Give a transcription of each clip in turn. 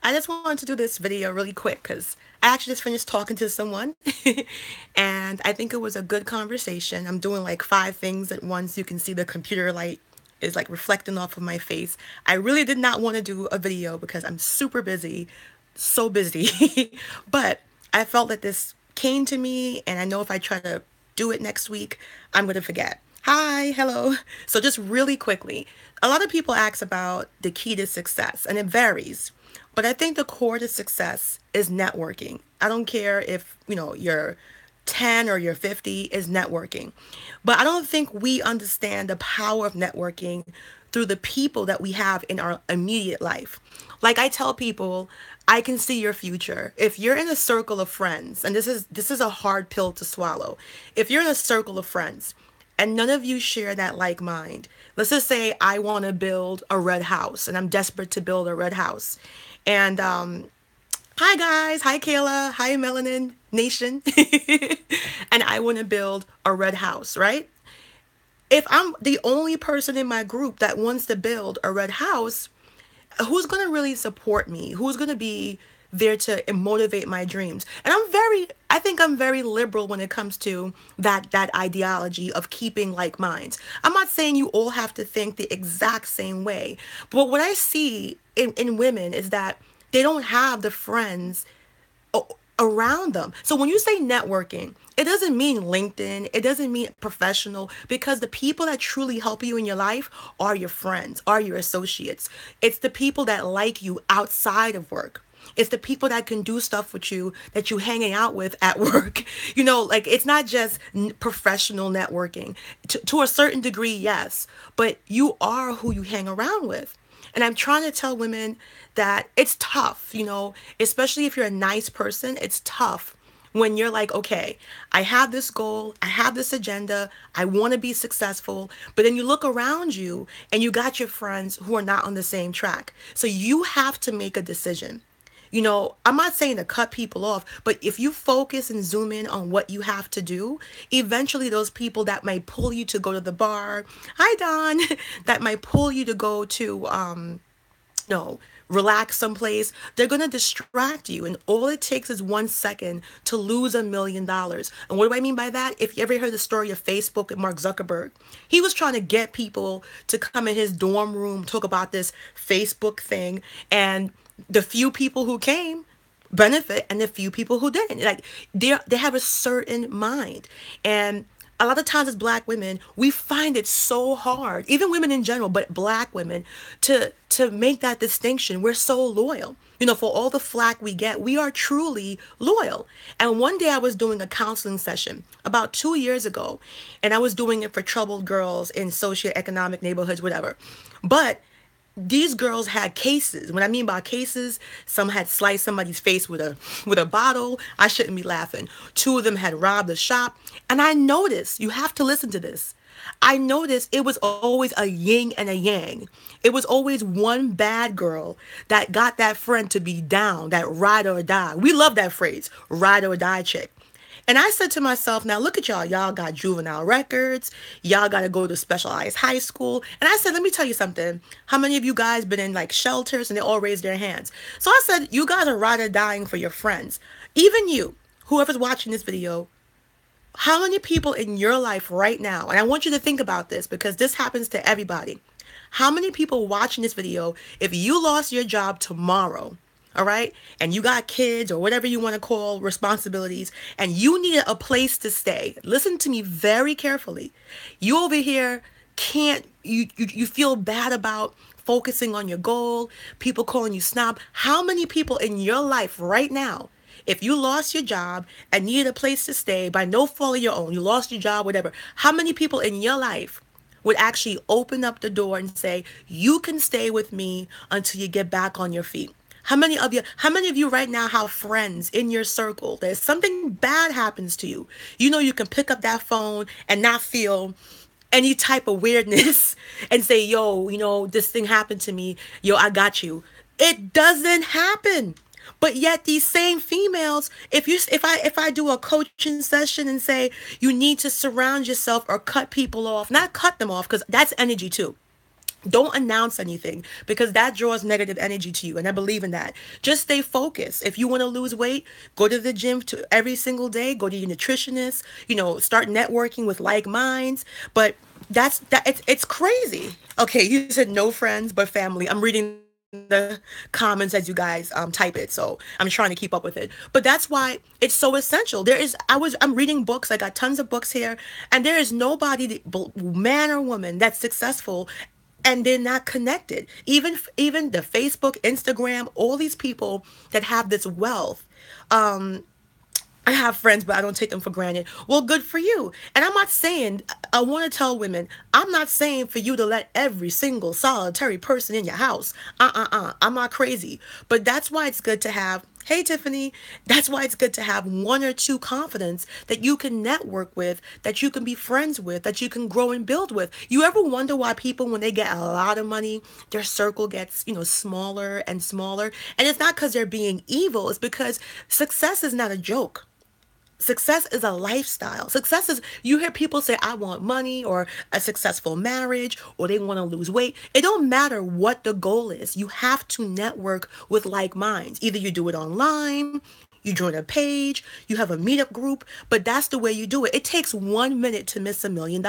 I just wanted to do this video really quick because I actually just finished talking to someone and I think it was a good conversation. I'm doing like five things at once. You can see the computer light is like reflecting off of my face. I really did not want to do a video because I'm super busy, so busy. But I felt that this came to me, and I know if I try to do it next week, I'm going to forget. Hi, hello. So, just really quickly, a lot of people ask about the key to success, and it varies. But I think the core to success is networking. I don't care if, you're 10 or you're 50, is networking. But I don't think we understand the power of networking through the people that we have in our immediate life. Like I tell people, I can see your future. If you're in a circle of friends, and this is a hard pill to swallow. If you're in a circle of friends and none of you share that like mind, let's just say I want to build a red house and I'm desperate to build a red house. And hi guys, hi Kayla, hi Melanin Nation. And I want to build a red house, right? If I'm the only person in my group that wants to build a red house, who's going to really support me? Who's going to be there to motivate my dreams? And I think I'm very liberal when it comes to that ideology of keeping like minds. I'm not saying you all have to think the exact same way, but what I see in women is that they don't have the friends around them. So when you say networking, it doesn't mean LinkedIn, it doesn't mean professional, because the people that truly help you in your life are your friends, are your associates. It's the people that like you outside of work. It's the people that can do stuff with you that you hanging out with at work. Like it's not just professional networking. To a certain degree, yes, but you are who you hang around with. And I'm trying to tell women that it's tough, especially if you're a nice person, it's tough when you're like, okay, I have this goal, I have this agenda, I want to be successful, but then you look around you and you got your friends who are not on the same track. So you have to make a decision. I'm not saying to cut people off, but if you focus and zoom in on what you have to do, eventually those people that might pull you to go to the bar, hi Don, that might pull you to go to no, relax someplace, they're going to distract you. And all it takes is 1 second to lose $1 million. And what do I mean by that? If you ever heard the story of Facebook and Mark Zuckerberg, he was trying to get people to come in his dorm room, talk about this Facebook thing. And the few people who came benefit and the few people who didn't. Like they have a certain mind. And a lot of times as black women, we find it so hard, even women in general, but black women, to make that distinction. We're so loyal. For all the flack we get, we are truly loyal. And one day I was doing a counseling session about 2 years ago, and I was doing it for troubled girls in socioeconomic neighborhoods, whatever. But these girls had cases. What I mean by cases, some had sliced somebody's face with a bottle. I shouldn't be laughing. Two of them had robbed a shop. And I noticed, you have to listen to this. I noticed it was always a yin and a yang. It was always one bad girl that got that friend to be down, that ride or die. We love that phrase, ride or die chick. And I said to myself, now look at y'all. Y'all got juvenile records. Y'all got to go to specialized high school. And I said, let me tell you something. How many of you guys been in like shelters? And they all raised their hands. So I said, you guys are rather dying for your friends. Even you, whoever's watching this video, how many people in your life right now, and I want you to think about this because this happens to everybody. How many people watching this video, if you lost your job tomorrow, all right, and you got kids or whatever you want to call responsibilities, and you needed a place to stay, listen to me very carefully. You over here you feel bad about focusing on your goal, people calling you snob. How many people in your life right now, if you lost your job and needed a place to stay by no fault of your own, you lost your job, whatever, how many people in your life would actually open up the door and say, you can stay with me until you get back on your feet? How many of you right now have friends in your circle that if something bad happens to you, you can pick up that phone and not feel any type of weirdness and say, yo, this thing happened to me. Yo, I got you. It doesn't happen. But yet these same females, if I do a coaching session and say you need to surround yourself or cut people off, not cut them off because that's energy too. Don't announce anything because that draws negative energy to you. And I believe in that. Just stay focused. If you want to lose weight, go to the gym to every single day, go to your nutritionist, start networking with like minds. But it's crazy. Okay, you said no friends, but family. I'm reading the comments as you guys type it. So I'm trying to keep up with it. But that's why it's so essential. I'm reading books. I got tons of books here, and there is nobody, man or woman, that's successful and they're not connected. Even the Facebook, Instagram, all these people that have this wealth. I have friends, but I don't take them for granted. Well, good for you. And I'm not saying, I want to tell women, I'm not saying for you to let every single solitary person in your house. I'm not crazy. But that's why it's good to have, hey, Tiffany, that's why it's good to have one or two confidants that you can network with, that you can be friends with, that you can grow and build with. You ever wonder why people, when they get a lot of money, their circle gets, smaller and smaller? And it's not because they're being evil, it's because success is not a joke. Success is a lifestyle. Success is, you hear people say, I want money or a successful marriage or they want to lose weight. It don't matter what the goal is. You have to network with like minds. Either you do it online, you join a page, you have a meetup group, but that's the way you do it. It takes 1 minute to miss $1 million.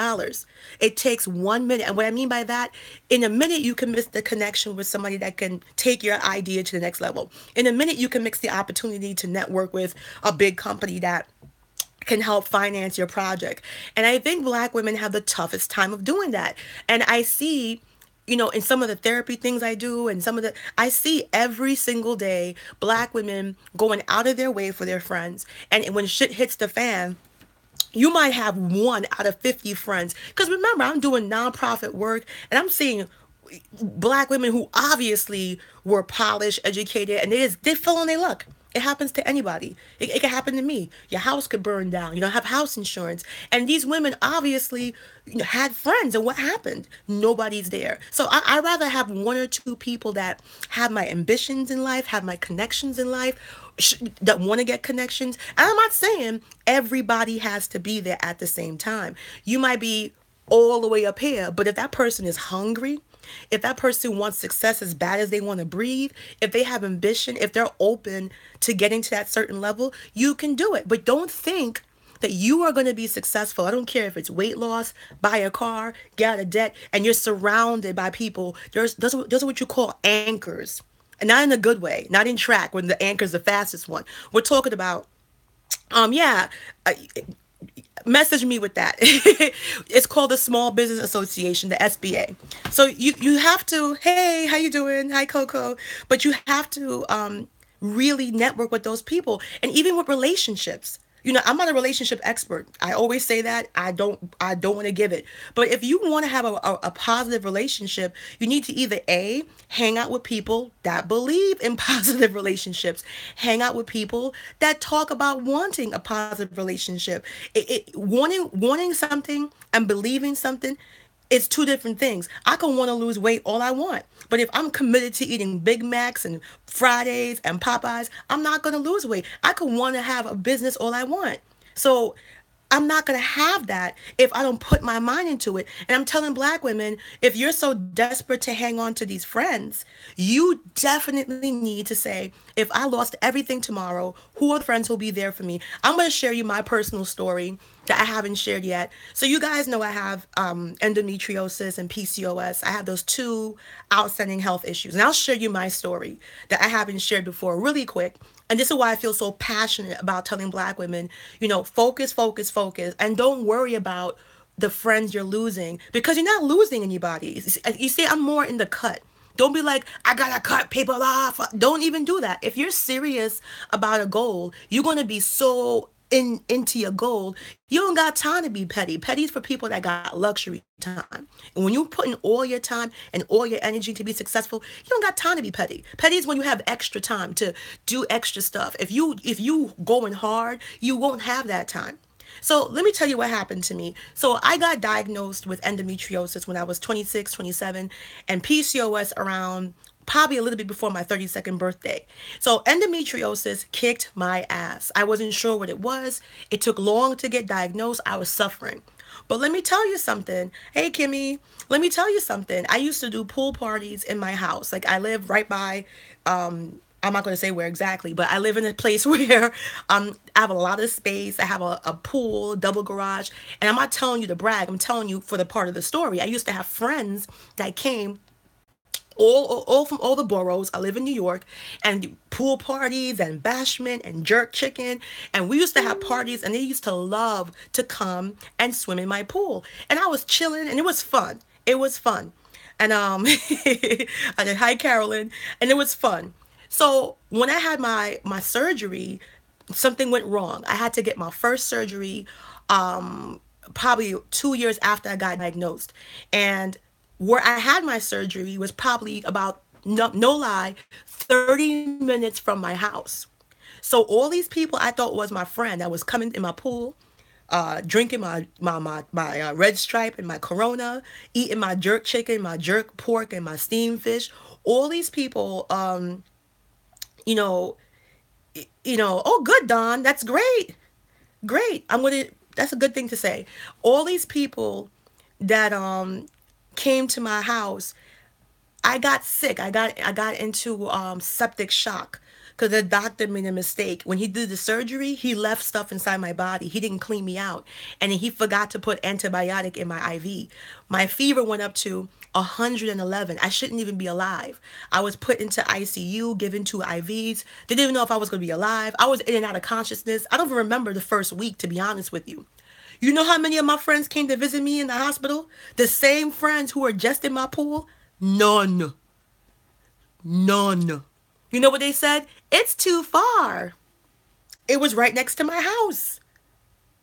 It takes 1 minute. And what I mean by that, in a minute, you can miss the connection with somebody that can take your idea to the next level. In a minute, you can mix the opportunity to network with a big company that can help finance your project. And I think Black women have the toughest time of doing that. And I see, in some of the therapy things I do and I see every single day Black women going out of their way for their friends. And when shit hits the fan, you might have one out of 50 friends. Because remember, I'm doing nonprofit work and I'm seeing Black women who obviously were polished, educated, and they fell on their luck. It happens to anybody. It can happen to me. Your house could burn down. You don't have house insurance. And these women obviously had friends. And what happened? Nobody's there. So I rather have one or two people that have my ambitions in life, have my connections in life, that want to get connections. And I'm not saying everybody has to be there at the same time. You might be all the way up here, but if that person is hungry, if that person wants success as bad as they want to breathe, if they have ambition, if they're open to getting to that certain level, you can do it. But don't think that you are going to be successful. I don't care if it's weight loss, buy a car, get out of debt, and you're surrounded by people. Those are what you call anchors. And not in a good way, not in track when the anchor's the fastest one. We're talking about, yeah, message me with that. It's called the Small Business Association, the SBA. So you have to, hey, how you doing? Hi, Coco. But you have to really network with those people, and even with relationships. I'm not a relationship expert. I always say that. I don't want to give it. But if you want to have a positive relationship, you need to either A, hang out with people that believe in positive relationships, hang out with people that talk about wanting a positive relationship. Wanting something and believing something, it's two different things. I can want to lose weight all I want. But if I'm committed to eating Big Macs and Fridays and Popeyes, I'm not going to lose weight. I can want to have a business all I want. So I'm not going to have that if I don't put my mind into it. And I'm telling Black women, if you're so desperate to hang on to these friends, you definitely need to say, if I lost everything tomorrow, who are the friends who'll be there for me? I'm going to share you my personal story that I haven't shared yet. So you guys know I have endometriosis and PCOS. I have those two outstanding health issues. And I'll share you my story that I haven't shared before really quick. And this is why I feel so passionate about telling Black women, focus, focus, focus, and don't worry about the friends you're losing, because you're not losing anybody. You see, I'm more in the cut. Don't be like, I gotta cut people off. Don't even do that. If you're serious about a goal, you're gonna be so into your goal. You don't got time to be petty. Petty's for people that got luxury time. And when you put in all your time and all your energy to be successful, you don't got time to be petty. Petty is when you have extra time to do extra stuff. If you going hard, you won't have that time. So let me tell you what happened to me. So I got diagnosed with endometriosis when I was 26, 27, and PCOS around probably a little bit before my 32nd birthday. So endometriosis kicked my ass. I wasn't sure what it was. It took long to get diagnosed. I was suffering. But let me tell you something. Hey, Kimmy, let me tell you something. I used to do pool parties in my house. Like, I live right by, I'm not going to say where exactly, but I live in a place where I have a lot of space. I have a pool, double garage. And I'm not telling you to brag. I'm telling you for the part of the story. I used to have friends that came all from all the boroughs. I live in New York, and pool parties and bashment and jerk chicken. And we used to have parties, and they used to love to come and swim in my pool. And I was chilling, and it was fun. It was fun. And I did hi Carolyn, and it was fun. So when I had my surgery, something went wrong. I had to get my first surgery probably 2 years after I got diagnosed. And where I had my surgery was probably about, no lie, 30 minutes from my house. So all these people I thought was my friend that was coming in my pool, drinking my red stripe and my Corona, eating my jerk chicken, my jerk pork, and my steamed fish. All these people, you know, oh, good, Don, that's great. Great. That's a good thing to say. All these people that came to my house, I got sick. I got into septic shock because the doctor made a mistake. When he did the surgery, he left stuff inside my body. He didn't clean me out, and he forgot to put antibiotic in my IV. My fever went up to 111. I shouldn't even be alive. I was put into ICU, given two IVs. They didn't even know if I was going to be alive. I was in and out of consciousness. I don't even remember the first week, to be honest with you. You know how many of my friends came to visit me in the hospital? The same friends who were just in my pool? None. None. You know what they said? It's too far. It was right next to my house.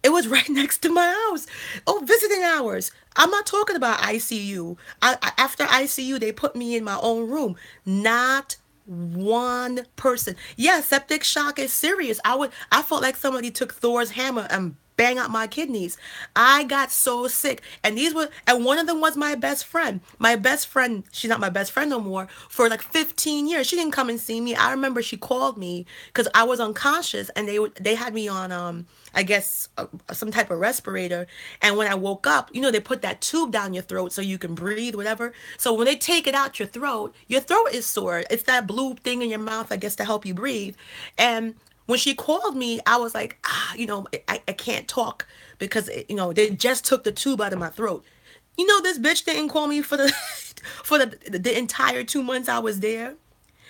It was right next to my house. Oh, visiting hours. I'm not talking about ICU. After ICU, they put me in my own room. Not one person. Yeah, septic shock is serious. I felt like somebody took Thor's hammer and bang out my kidneys. I got so sick. And one of them was my best friend. My best friend, she's not my best friend no more, for like 15 years. She didn't come and see me. I remember she called me because I was unconscious, and they had me on I guess some type of respirator. And when I woke up, they put that tube down your throat so you can breathe, whatever. So when they take it out your throat is sore. It's that blue thing in your mouth, I guess, to help you breathe. And when she called me, I was like, I can't talk because, they just took the tube out of my throat. This bitch didn't call me for the for the entire 2 months I was there.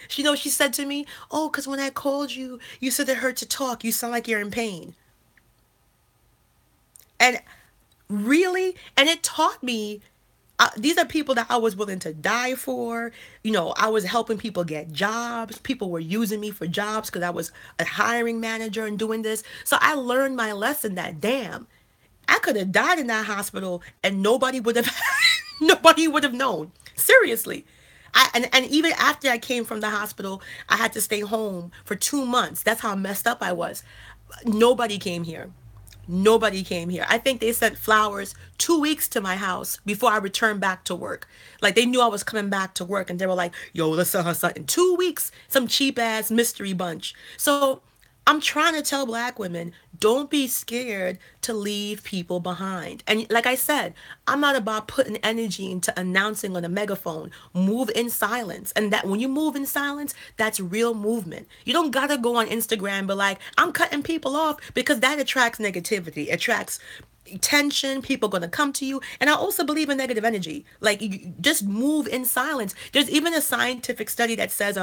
She said to me, oh, because when I called you, you said it hurt to talk. You sound like you're in pain. And really, and it taught me, these are people that I was willing to die for. I was helping people get jobs. People were using me for jobs because I was a hiring manager and doing this. So I learned my lesson that, damn, I could have died in that hospital and nobody would have nobody would have known. Seriously. And even after I came from the hospital, I had to stay home for 2 months. That's how messed up I was. Nobody came here. Nobody came here. I think they sent flowers 2 weeks to my house before I returned back to work. Like, they knew I was coming back to work, and they were like, yo, let's send her something. 2 weeks, some cheap ass mystery bunch. So I'm trying to tell black women, don't be scared to leave people behind. And like I said, I'm not about putting energy into announcing on a megaphone. Move in silence. And that when you move in silence, that's real movement. You don't gotta go on Instagram and be like, I'm cutting people off, because that attracts negativity, attracts tension. People gonna come to you. And I also believe in negative energy. Like, you just move in silence. There's even a scientific study that says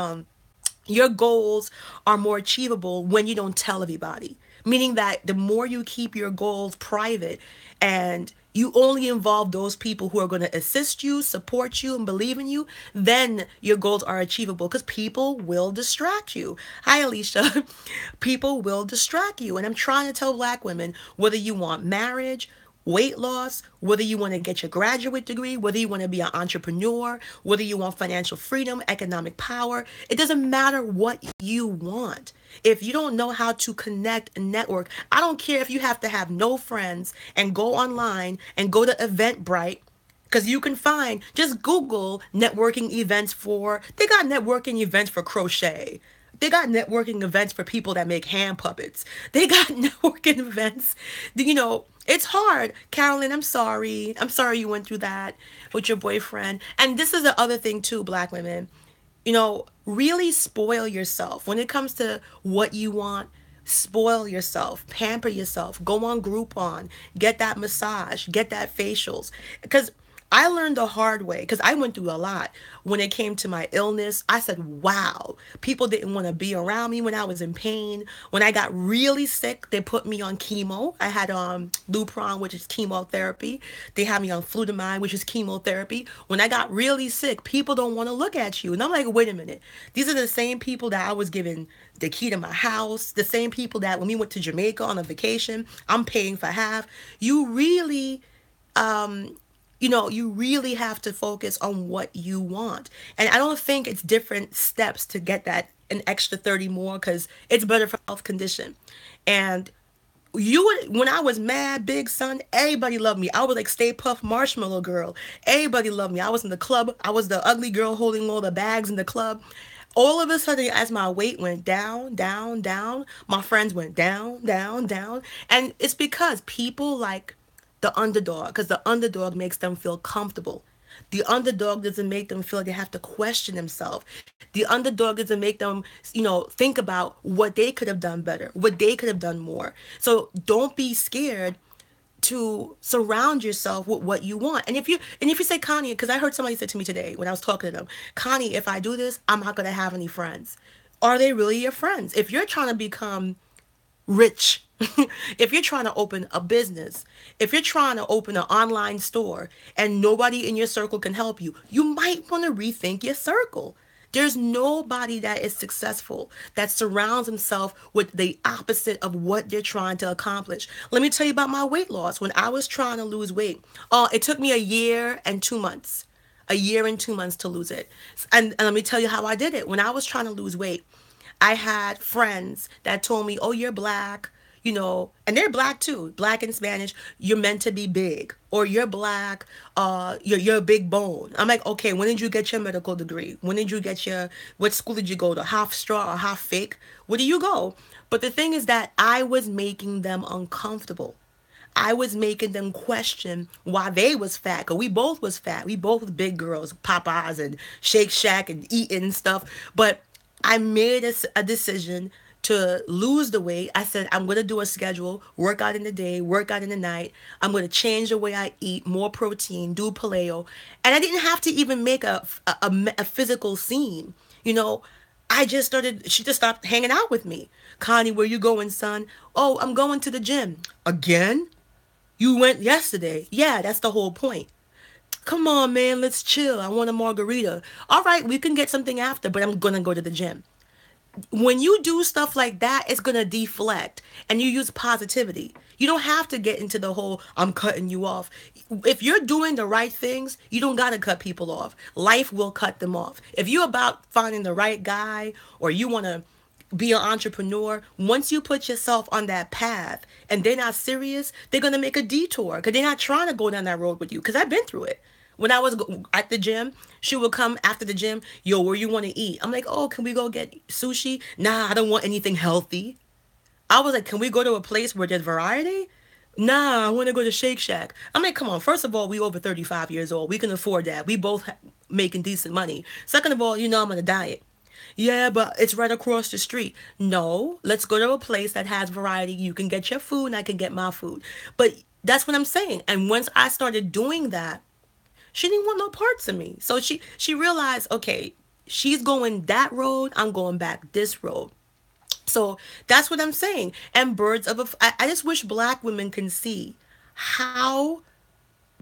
your goals are more achievable when you don't tell everybody. Meaning that the more you keep your goals private and you only involve those people who are going to assist you, support you, and believe in you, then your goals are achievable, because people will distract you. Hi, Alicia. People will distract you. And I'm trying to tell black women, whether you want marriage, weight loss, whether you want to get your graduate degree, whether you want to be an entrepreneur, whether you want financial freedom, economic power, it doesn't matter what you want. If you don't know how to connect and network, I don't care if you have to have no friends and go online and go to Eventbrite, because you can find, just Google networking events they got networking events for crochet. They got networking events for people that make hand puppets. They got networking events. It's hard. Carolyn, I'm sorry. I'm sorry you went through that with your boyfriend. And this is the other thing too, black women. Really spoil yourself when it comes to what you want. Spoil yourself, pamper yourself, go on Groupon, get that massage, get that facials. Because I learned the hard way, because I went through a lot when it came to my illness. I said, wow, people didn't want to be around me when I was in pain. When I got really sick, they put me on chemo. I had Lupron, which is chemotherapy. They had me on flutamide, which is chemotherapy. When I got really sick, people don't want to look at you. And I'm like, wait a minute. These are the same people that I was giving the key to my house, the same people that when we went to Jamaica on a vacation, I'm paying for half. You really you really have to focus on what you want. And I don't think it's different steps to get that an extra 30 more, because it's better for health condition. And when I was mad big, son, everybody loved me. I was like Stay Puft Marshmallow Girl. Everybody loved me. I was in the club. I was the ugly girl holding all the bags in the club. All of a sudden, as my weight went down, down, down, my friends went down, down, down. And it's because people like the underdog, because the underdog makes them feel comfortable. The underdog doesn't make them feel like they have to question themselves. The underdog doesn't make them, think about what they could have done better, what they could have done more. So don't be scared to surround yourself with what you want. And if you say, Connie, because I heard somebody say to me today when I was talking to them, Connie, if I do this, I'm not gonna have any friends. Are they really your friends? If you're trying to become rich, if you're trying to open a business, if you're trying to open an online store and nobody in your circle can help you, you might want to rethink your circle. There's nobody that is successful that surrounds himself with the opposite of what they're trying to accomplish. Let me tell you about my weight loss. When I was trying to lose weight, it took me a year and 2 months. A year and 2 months to lose it. And let me tell you how I did it. When I was trying to lose weight, I had friends that told me, oh, you're black, and they're black too, black and Spanish, you're meant to be big, or you're black, you're a big bone. I'm like, okay, when did you get your medical degree? When did you get what school did you go to? Half straw or half fake? Where do you go? But the thing is that I was making them uncomfortable. I was making them question why they was fat. Cause we both was fat. We both was big girls, Popeyes and Shake Shack and eating and stuff. But I made a decision to lose the weight. I said, I'm going to do a schedule, work out in the day, work out in the night. I'm going to change the way I eat, more protein, do paleo. And I didn't have to even make a physical scene. I just started, she just stopped hanging out with me. Connie, where you going, son? Oh, I'm going to the gym. Again? You went yesterday. Yeah, that's the whole point. Come on, man, let's chill. I want a margarita. All right, we can get something after, but I'm going to go to the gym. When you do stuff like that, it's going to deflect and you use positivity. You don't have to get into the whole, I'm cutting you off. If you're doing the right things, you don't got to cut people off. Life will cut them off. If you're about finding the right guy or you want to be an entrepreneur, once you put yourself on that path and they're not serious, they're going to make a detour because they're not trying to go down that road with you. Because I've been through it. When I was at the gym, she would come after the gym, yo, where you want to eat? I'm like, oh, can we go get sushi? Nah, I don't want anything healthy. I was like, can we go to a place where there's variety? Nah, I want to go to Shake Shack. I'm like, come on. First of all, we over 35 years old. We can afford that. We both making decent money. Second of all, I'm on a diet. Yeah, but it's right across the street. No, let's go to a place that has variety. You can get your food and I can get my food. But that's what I'm saying. And once I started doing that, she didn't want no parts of me. So she realized, okay, she's going that road, I'm going back this road. So that's what I'm saying. And I just wish black women can see how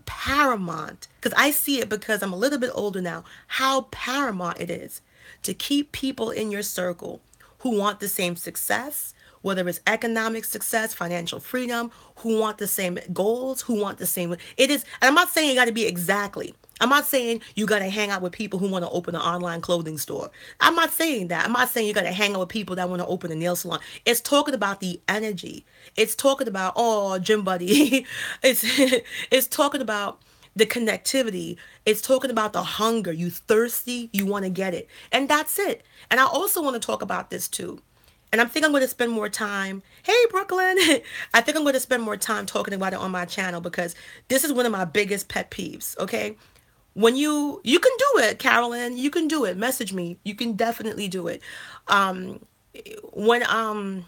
paramount, because I see it because I'm a little bit older now, how paramount it is to keep people in your circle who want the same success, whether it's economic success, financial freedom, who want the same goals, who want the same. It is, and I'm not saying you got to be exactly. I'm not saying you got to hang out with people who want to open an online clothing store. I'm not saying that. I'm not saying you got to hang out with people that want to open a nail salon. It's talking about the energy. It's talking about, oh, gym buddy. it's talking about the connectivity. It's talking about the hunger. You thirsty, you want to get it. And that's it. And I also want to talk about this too. And I think I'm going to spend more time. Hey, Brooklyn. I think I'm going to spend more time talking about it on my channel because this is one of my biggest pet peeves, okay? When you can do it, Carolyn, you can do it. Message me. You can definitely do it. Um when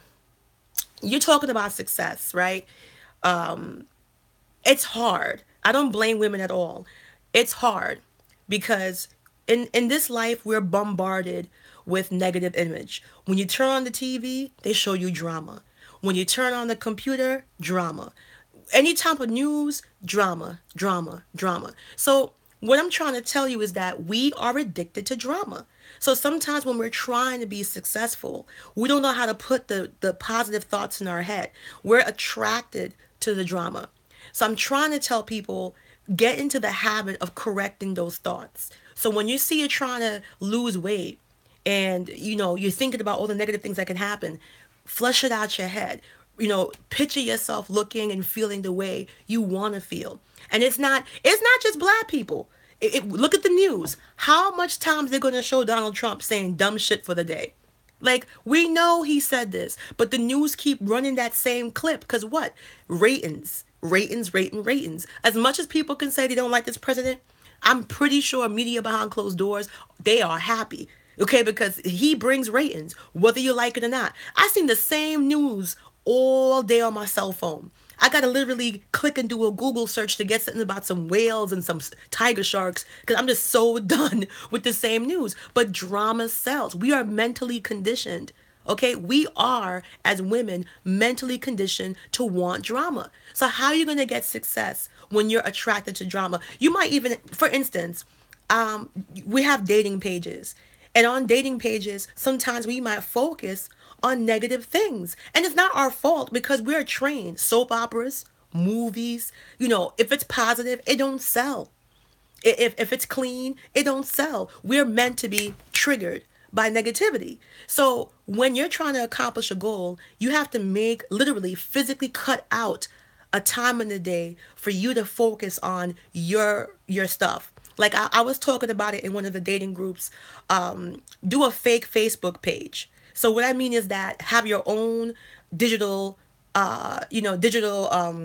you're talking about success, right? It's hard. I don't blame women at all. It's hard because in this life we're bombarded with negative image. When you turn on the TV, they show you drama. When you turn on the computer, drama. Any type of news, drama, drama, drama. So what I'm trying to tell you is that we are addicted to drama. So sometimes when we're trying to be successful, we don't know how to put the positive thoughts in our head. We're attracted to the drama. So I'm trying to tell people get into the habit of correcting those thoughts. So when you see you're trying to lose weight and you're thinking about all the negative things that can happen, flush it out your head. Picture yourself looking and feeling the way you want to feel. And it's not just black people. Look at the news. How much times they're going to show Donald Trump saying dumb shit for the day? Like, we know he said this, but the news keep running that same clip because what? Ratings, ratings, ratings. As much as people can say they don't like this president, I'm pretty sure media behind closed doors, they are happy. Okay, because he brings ratings, whether you like it or not. I seen the same news all day on my cell phone. I gotta literally click and do a Google search to get something about some whales and some tiger sharks because I'm just so done with the same news. But drama sells. We are mentally conditioned. Okay, we are as women mentally conditioned to want drama. So how are you gonna get success when you're attracted to drama? You might even, for instance, we have dating pages. And on dating pages, sometimes we might focus on negative things. And it's not our fault because we're trained. Soap operas, movies, if it's positive, it don't sell. If it's clean, it don't sell. We're meant to be triggered by negativity. So when you're trying to accomplish a goal, you have to make literally physically cut out a time in the day for you to focus on your stuff. Like I was talking about it in one of the dating groups. Do a fake Facebook page. So what I mean is that have your own digital, digital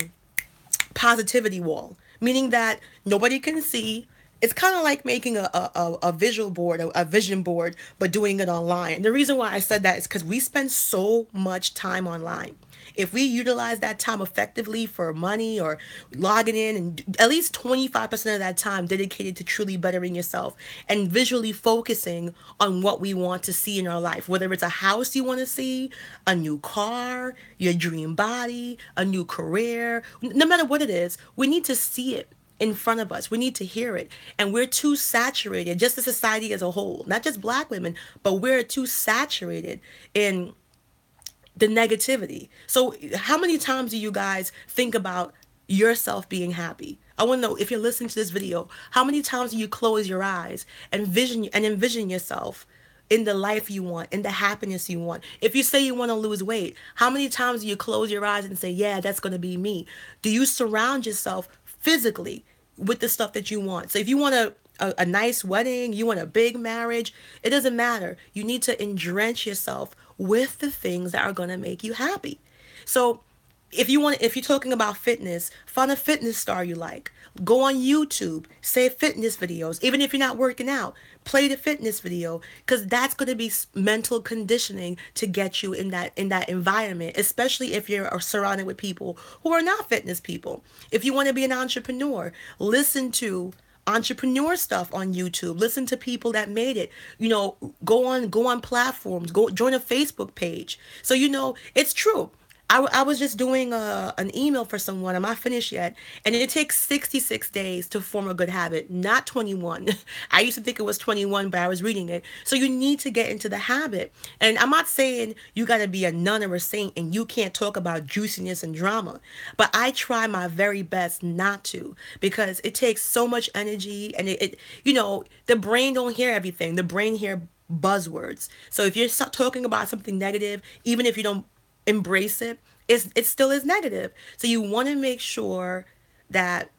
positivity wall, meaning that nobody can see. It's kind of like making a visual board, a vision board, but doing it online. And the reason why I said that is because we spend so much time online. If we utilize that time effectively for money or logging in and at least 25% of that time dedicated to truly bettering yourself and visually focusing on what we want to see in our life, whether it's a house you want to see, a new car, your dream body, a new career, no matter what it is, we need to see it in front of us. We need to hear it. And we're too saturated, just the society as a whole, not just black women, but we're too saturated in the negativity. So how many times do you guys think about yourself being happy? I want to know, if you're listening to this video, how many times do you close your eyes and envision yourself in the life you want, in the happiness you want? If you say you want to lose weight, how many times do you close your eyes and say, yeah, that's going to be me? Do you surround yourself physically with the stuff that you want? So if you want a nice wedding, you want a big marriage, it doesn't matter. You need to entrench yourself with the things that are going to make you happy. So if you're talking about fitness, find a fitness star you like. Go on YouTube, say fitness videos. Even if you're not working out, play the fitness video because that's going to be mental conditioning to get you in that environment, especially if you're surrounded with people who are not fitness people. If you want to be an entrepreneur, listen to entrepreneur stuff on YouTube. Listen to people that made it. Go on platforms. Go join a Facebook page. So it's true. I was just doing an email for someone. I'm not finished yet. And it takes 66 days to form a good habit, not 21. I used to think it was 21, but I was reading it. So you need to get into the habit. And I'm not saying you got to be a nun or a saint and you can't talk about juiciness and drama. But I try my very best not to because it takes so much energy and the brain don't hear everything. The brain hear buzzwords. So if you're talking about something negative, even if you don't embrace it, it still is negative. So you want to make sure that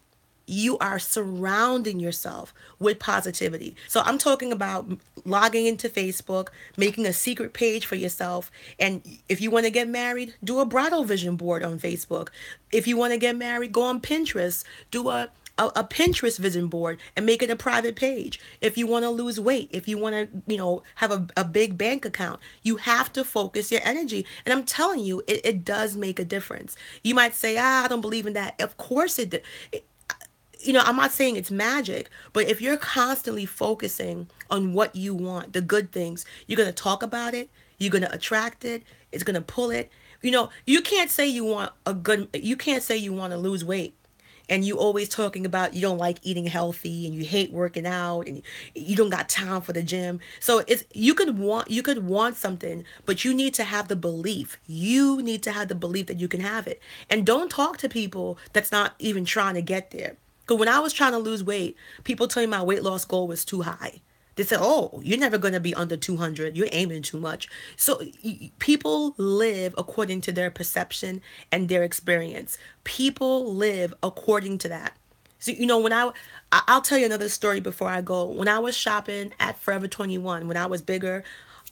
you are surrounding yourself with positivity. So I'm talking about logging into Facebook, making a secret page for yourself. And if you want to get married, do a bridal vision board on Facebook. If you want to get married, go on Pinterest, do a Pinterest vision board and make it a private page. If you want to lose weight, if you want to, have a big bank account, you have to focus your energy. And I'm telling you, it does make a difference. You might say, I don't believe in that. Of course it, I'm not saying it's magic, but if you're constantly focusing on what you want, the good things, you're going to talk about it, you're going to attract it, it's going to pull it. You can't say you can't say you want to lose weight and you always talking about you don't like eating healthy and you hate working out and you don't got time for the gym. So it's you could want something, but you need to have the belief. You need to have the belief that you can have it. And don't talk to people that's not even trying to get there. Because when I was trying to lose weight, people told me my weight loss goal was too high. They said, "Oh, you're never going to be under 200. You're aiming too much." So people live according to their perception and their experience. People live according to that. So I'll tell you another story before I go. When I was shopping at Forever 21, when I was bigger,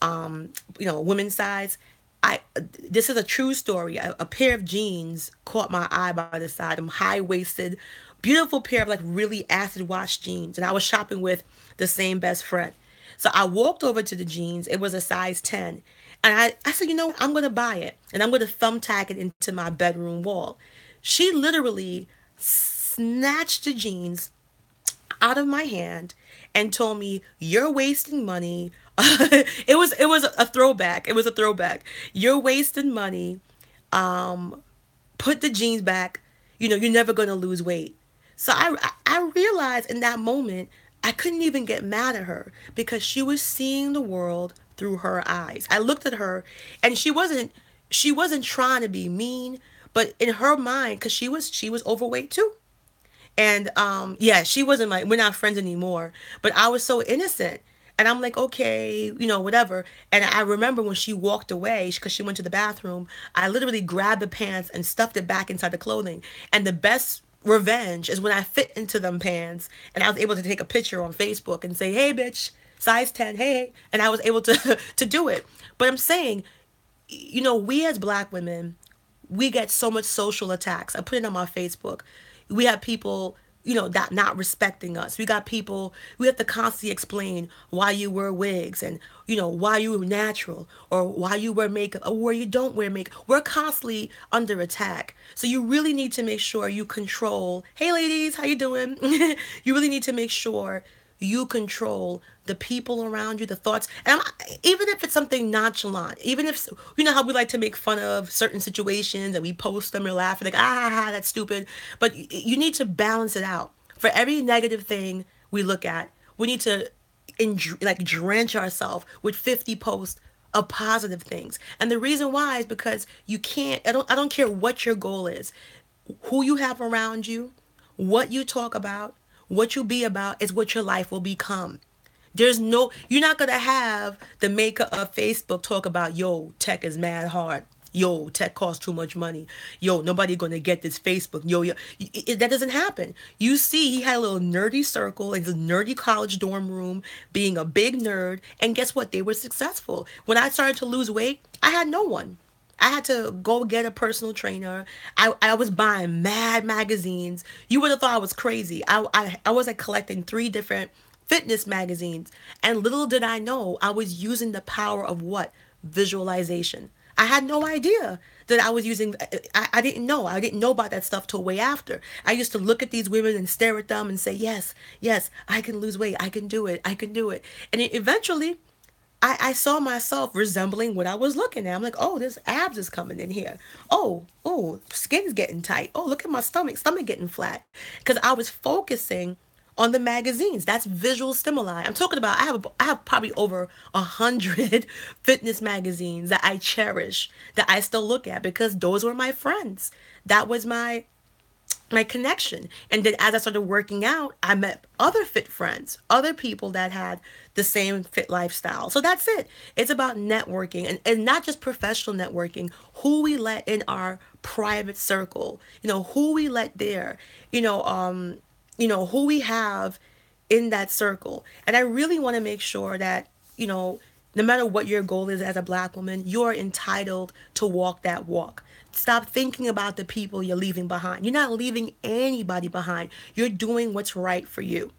women's size, I this is a true story. A pair of jeans caught my eye by the side. I'm high waisted, beautiful pair of like really acid wash jeans, and I was shopping with the same best friend. So I walked over to the jeans. It was a size 10. And I said, I'm going to buy it. And I'm going to thumbtack it into my bedroom wall. She literally snatched the jeans out of my hand and told me, "You're wasting money." It was a throwback. It was a throwback. "You're wasting money. Put the jeans back. You're never going to lose weight." So I realized in that moment I couldn't even get mad at her because she was seeing the world through her eyes. I looked at her and she wasn't trying to be mean, but in her mind, because she was overweight too. And yeah, she wasn't like, we're not friends anymore. But I was so innocent. And I'm like, okay, whatever. And I remember when she walked away because she went to the bathroom, I literally grabbed the pants and stuffed it back inside the clothing. And the best revenge is when I fit into them pants and I was able to take a picture on Facebook and say, "Hey, bitch, size 10, hey." And I was able to to do it. But I'm saying, we as black women, we get so much social attacks. I put it on my Facebook. We have people, that not respecting us. We have to constantly explain why you wear wigs and, why you wear natural or why you wear makeup or where you don't wear makeup. We're constantly under attack. So you really need to make sure you control, "Hey ladies, how you doing?" You really need to make sure you control the people around you, the thoughts. And even if it's something nonchalant, even if, how we like to make fun of certain situations and we post them and laugh, like, that's stupid. But you need to balance it out. For every negative thing we look at, we need to like drench ourselves with 50 posts of positive things. And the reason why is because you can't, I don't care what your goal is, who you have around you, what you talk about, what you be about is what your life will become. You're not going to have the maker of Facebook talk about, "Yo, tech is mad hard. Yo, tech costs too much money. Yo, nobody going to get this Facebook. Yo." That doesn't happen. You see, he had a little nerdy circle in his nerdy college dorm room, being a big nerd. And guess what? They were successful. When I started to lose weight, I had no one. I had to go get a personal trainer. I was buying mad magazines. You would have thought I was crazy. I was like collecting 3 different fitness magazines. And little did I know, I was using the power of what? Visualization. I had no idea that I was using, I didn't know. I didn't know about that stuff till way after. I used to look at these women and stare at them and say, "Yes, yes, I can lose weight. I can do it. I can do it." And eventually, I saw myself resembling what I was looking at. I'm like, "Oh, this abs is coming in here. Oh, skin's getting tight. Oh, look at my stomach getting flat." Because I was focusing on the magazines. That's visual stimuli. I'm talking about, I have probably over 100 fitness magazines that I cherish, that I still look at because those were my friends. That was my connection. And then as I started working out, I met other fit friends, other people that had the same fit lifestyle. So that's it. It's about networking, and not just professional networking, who we let in our private circle, who we let there, you know, um, who we have in that circle. And I really want to make sure that, you know, no matter what your goal is as a Black woman, you're entitled to walk that walk. Stop thinking about the people you're leaving behind. You're not leaving anybody behind. You're doing what's right for you.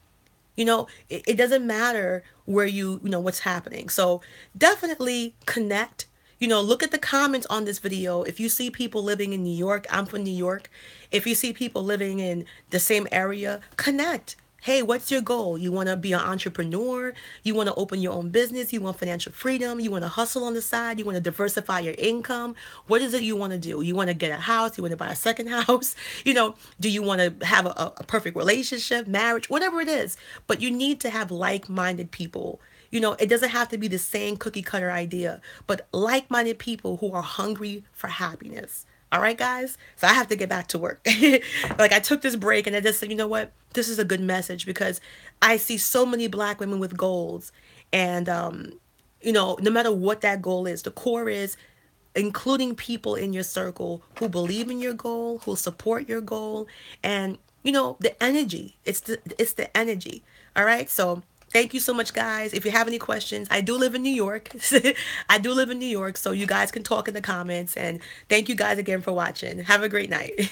It doesn't matter where what's happening. So definitely connect. Look at the comments on this video. If you see people living in New York, I'm from New York. If you see people living in the same area, connect. Hey, what's your goal? You want to be an entrepreneur? You want to open your own business? You want financial freedom? You want to hustle on the side? You want to diversify your income? What is it you want to do? You want to get a house? You want to buy a second house? Do you want to have a perfect relationship, marriage, whatever it is? But you need to have like-minded people. It doesn't have to be the same cookie cutter idea, but like-minded people who are hungry for happiness. All right, guys. So I have to get back to work. Like I took this break and I just said, you know what? This is a good message because I see so many Black women with goals, and no matter what that goal is, the core is including people in your circle who believe in your goal, who support your goal, and the energy. It's the energy. All right. So thank you so much, guys. If you have any questions, I do live in New York. I do live in New York, so you guys can talk in the comments. And thank you guys again for watching. Have a great night.